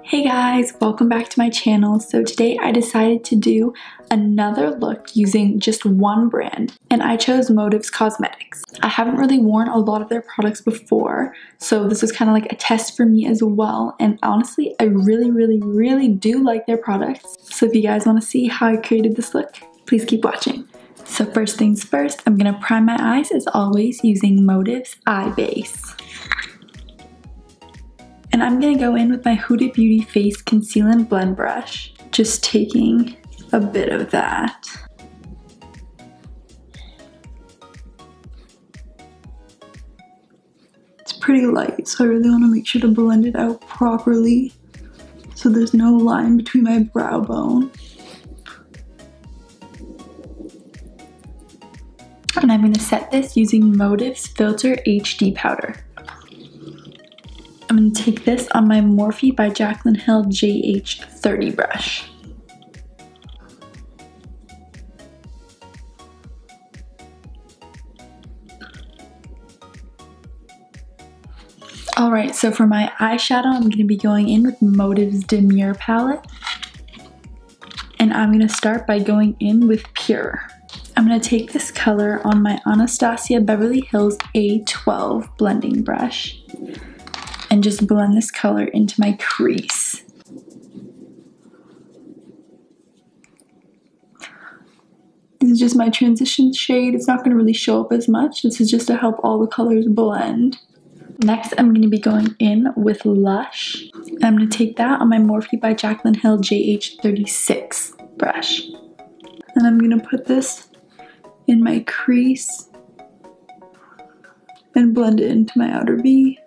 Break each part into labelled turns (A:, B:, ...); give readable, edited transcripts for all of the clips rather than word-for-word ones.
A: Hey guys, welcome back to my channel. So today I decided to do another look using just one brand, and I chose Motives Cosmetics. I haven't really worn a lot of their products before, so this was kind of like a test for me as well, and honestly I really do like their products. So if you guys want to see how I created this look, please keep watching. So first things first, I'm gonna prime my eyes as always using Motives Eye Base. And I'm going to go in with my Huda Beauty Face Conceal and Blend brush, just taking a bit of that. It's pretty light, so I really want to make sure to blend it out properly so there's no line between my brow bone. And I'm going to set this using Motives Filter HD Powder. I'm going to take this on my Morphe by Jaclyn JH30 brush. Alright, so for my eyeshadow, I'm going to be going in with Motives Demure palette. And I'm going to start by going in with Pure. I'm going to take this color on my Anastasia Beverly Hills A12 blending brush and just blend this color into my crease. This is just my transition shade. It's not going to really show up as much. This is just to help all the colors blend. Next, I'm going to be going in with Lush. I'm going to take that on my Morphe by Jaclyn JH36 brush. And I'm going to put this in my crease and blend it into my outer V.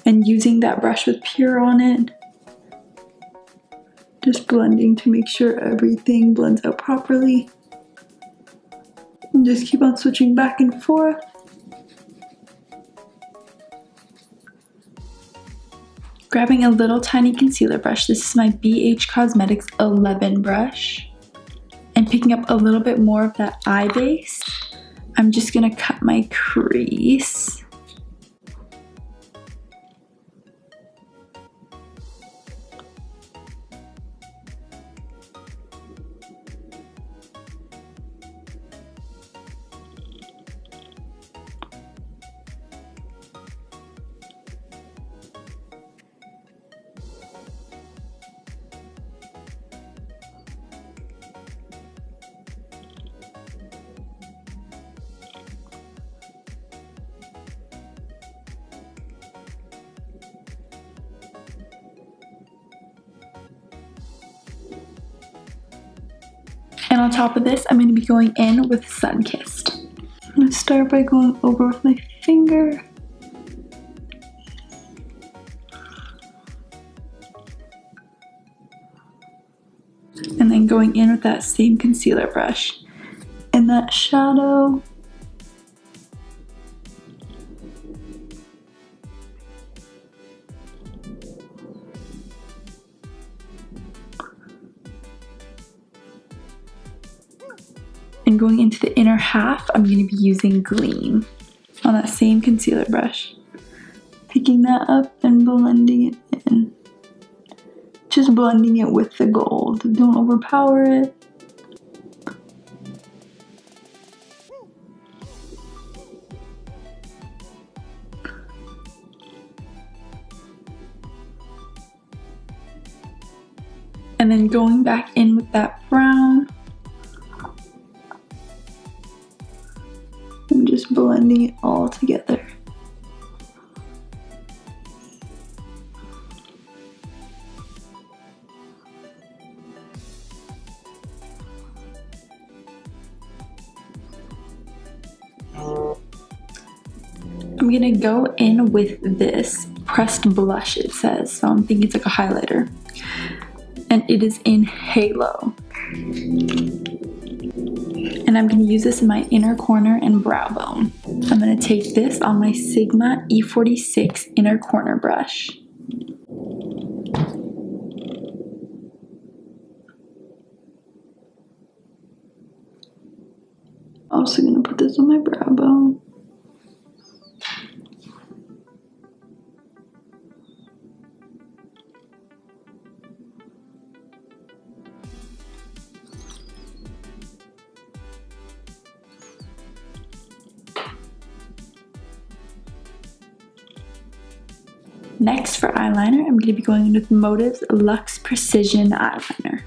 A: And using that brush with Pure on it, just blending to make sure everything blends out properly. And just keep on switching back and forth. Grabbing a little tiny concealer brush, this is my BH Cosmetics 11 brush, and picking up a little bit more of that eye base, I'm just gonna cut my crease. And on top of this, I'm going to be going in with Sunkissed. I'm going to start by going over with my finger. And then going in with that same concealer brush. And that shadow. And going into the inner half, I'm going to be using Gleam on that same concealer brush. Picking that up and blending it in. Just blending it with the gold. Don't overpower it. And then going back in with that brown. I'm just blending it all together. I'm gonna go in with this pressed blush, it says, so I'm thinking it's like a highlighter. And it is in Halo. And I'm going to use this in my inner corner and brow bone. I'm going to take this on my Sigma E46 inner corner brush. Also gonna put this on my brow bone. Next for eyeliner, I'm going to be going in with Morphe's Luxe Precision Eyeliner.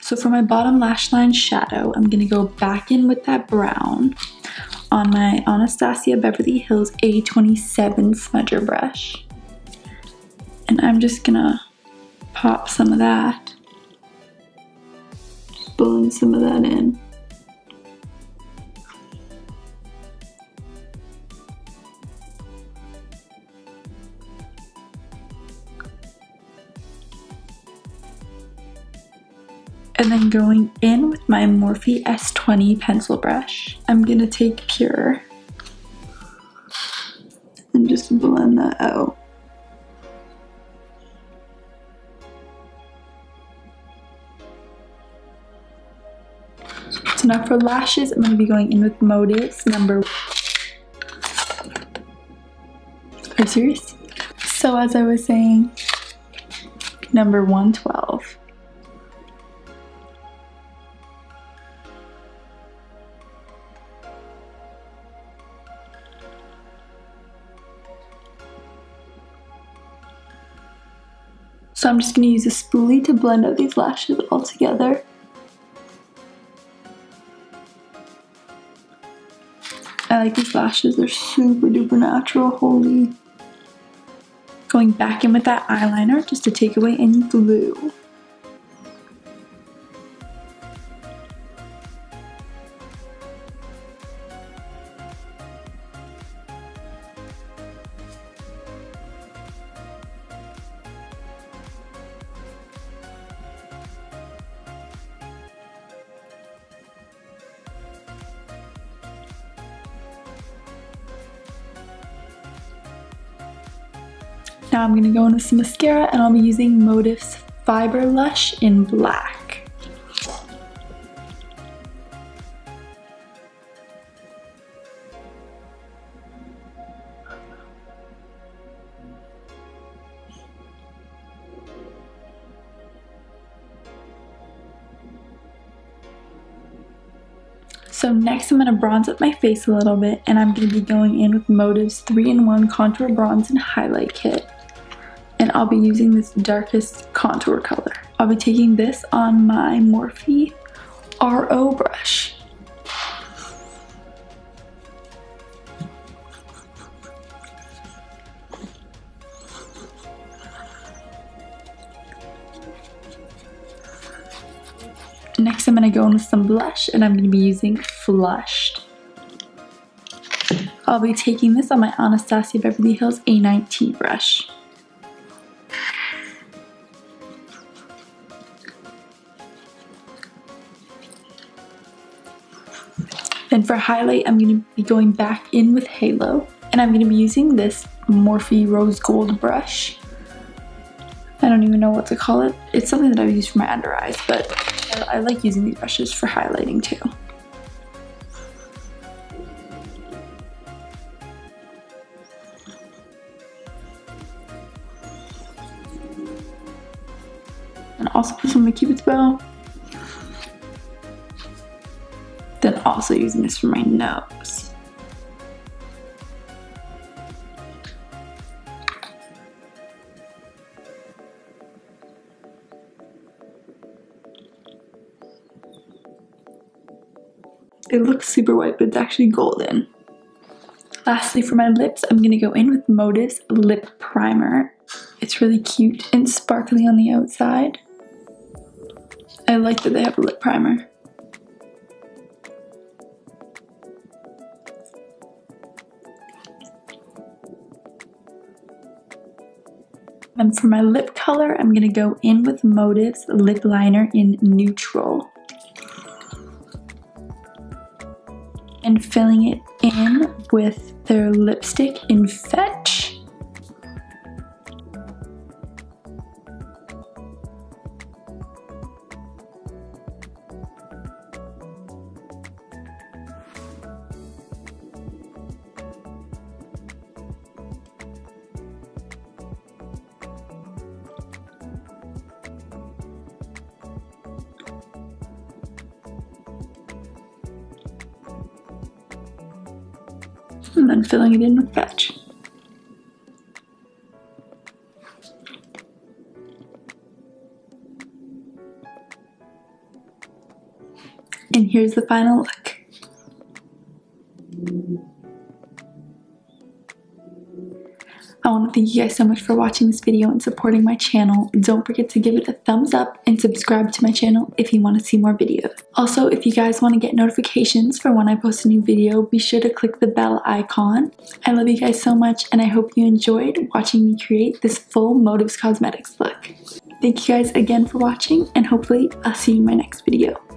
A: So for my bottom lash line shadow, I'm going to go back in with that brown on my Anastasia Beverly Hills A27 smudger brush. And I'm just going to pop some of that. Just blend some of that in. And then going in with my Morphe S20 pencil brush, I'm gonna take Pure and just blend that out. So now for lashes, I'm gonna be going in with Morphe's number. Are you serious? So as I was saying, number 112. So I'm just going to use a spoolie to blend out these lashes all together. I like these lashes, they're super duper natural, holy. Going back in with that eyeliner just to take away any glue. Now I'm going to go in with some mascara, and I'll be using Morphe's Fiber Lush in black. So next I'm going to bronze up my face a little bit, and I'm going to be going in with Morphe's 3-in-1 Contour Bronze and Highlight Kit. And I'll be using this darkest contour color. I'll be taking this on my Morphe RO brush. Next I'm going to go in with some blush, and I'm going to be using Flushed. I'll be taking this on my Anastasia Beverly Hills A19 brush. Then for highlight, I'm going to be going back in with Halo, and I'm going to be using this Morphe Rose Gold brush. I don't even know what to call it. It's something that I use for my under eyes, but I like using these brushes for highlighting too. And also put some on my Cupid's bow. Then also using this for my nose. It looks super white, but it's actually golden. Lastly, for my lips, I'm going to go in with Morphe's Lip Primer. It's really cute and sparkly on the outside. I like that they have a lip primer. And for my lip color, I'm gonna go in with Motive's lip liner in Neutral. And filling it in with their lipstick in Fetch. And then filling it in with Fetch. And here's the final look. I want to thank you guys so much for watching this video and supporting my channel. Don't forget to give it a thumbs up and subscribe to my channel if you want to see more videos. Also, if you guys want to get notifications for when I post a new video, be sure to click the bell icon. I love you guys so much, and I hope you enjoyed watching me create this full Motives Cosmetics look. Thank you guys again for watching, and hopefully I'll see you in my next video.